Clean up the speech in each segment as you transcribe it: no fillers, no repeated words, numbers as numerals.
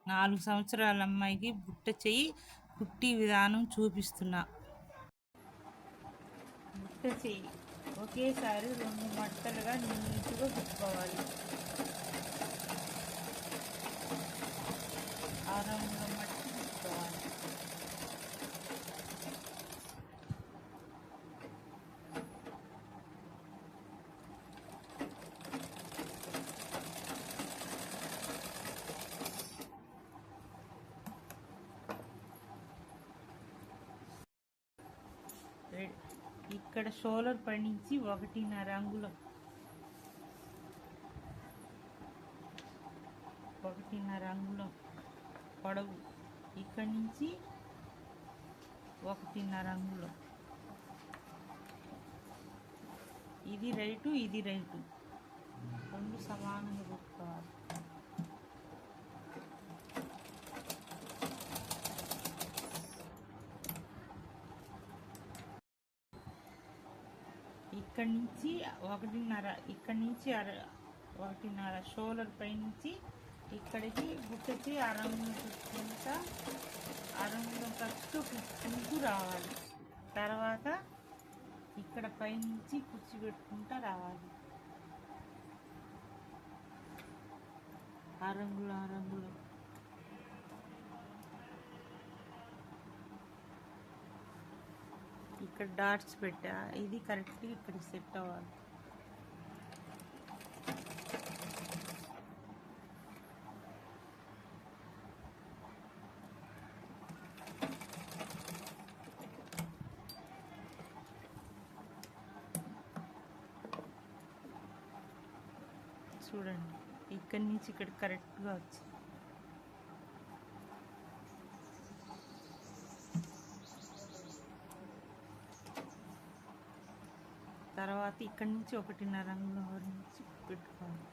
4 సంవత్సరాల అమ్మాయికి బుట్ట చెయ్యి కుట్టి విధానం చూపిస్తున్నా. బుట్ట చెయ్యి ఒకేసారి 2 మడతలుగా నీట్గా కుట్టుకోవాలి. ఆ రంగులో మట్టి కుట్టుకోవాలి. ఇక్కడ షోల్డర్ పై నుంచి 1.5 అంగుళం పొడవు, ఇక్కడి నుంచి 1.5 అంగుళం. ఇది రైటు, ఇది రైటు, 2 సమానంగా కుట్టుకోవాలి. ఇక్కడి నుంచి 1.5, ఇక్కడి నుంచి 1.5 షోల్డర్ పై నుంచి ఇక్కడికి బుట్టకి అరంగుళం కుట్టుకుంటా, అరంగుళం ఫస్ట్ కుట్టుకుంటూ రావాలి. తర్వాత ఇక్కడ పైనుంచి కుర్చీ పెట్టుకుంటా రావాలి. అరంగుళం ఇక్కడ డాట్స్ పెట్టా, ఇది కరెక్ట్గా ఇక్కడ సెట్ అవ్వాలి. చూడండి, ఇక్కడి నుంచి ఇక్కడ కరెక్ట్గా వచ్చింది. తర్వాత ఇక్కడి నుంచి 1.5 అంగుళం నుంచి పెట్టుకోవాలి.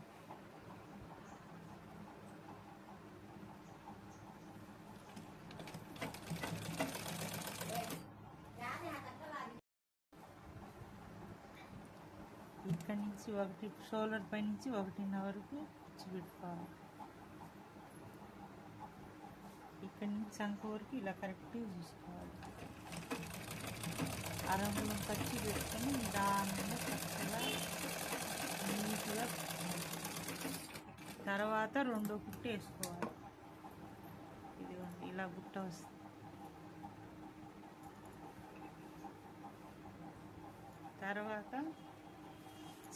ఇక్కడి నుంచి షోల్డర్ పై నుంచి 1.5 వరకు కుర్చీ పెట్టుకోవాలి. ఇక్కడి నుంచి సంఖ వరకు ఇలా కరెక్ట్గా చూసుకోవాలి. అరంగుళం ఖర్చు పెట్టుకొని నిదానంగా చక్కగా నీట్గా. తర్వాత 2వ కుట్టు వేసుకోవాలి. ఇదిగోండి, ఇలా బుట్ట వస్తుంది. తర్వాత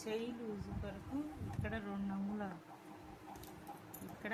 చెయ్యి లూజు కొరకు ఇక్కడ 2 అంగుళాలు, ఇక్కడ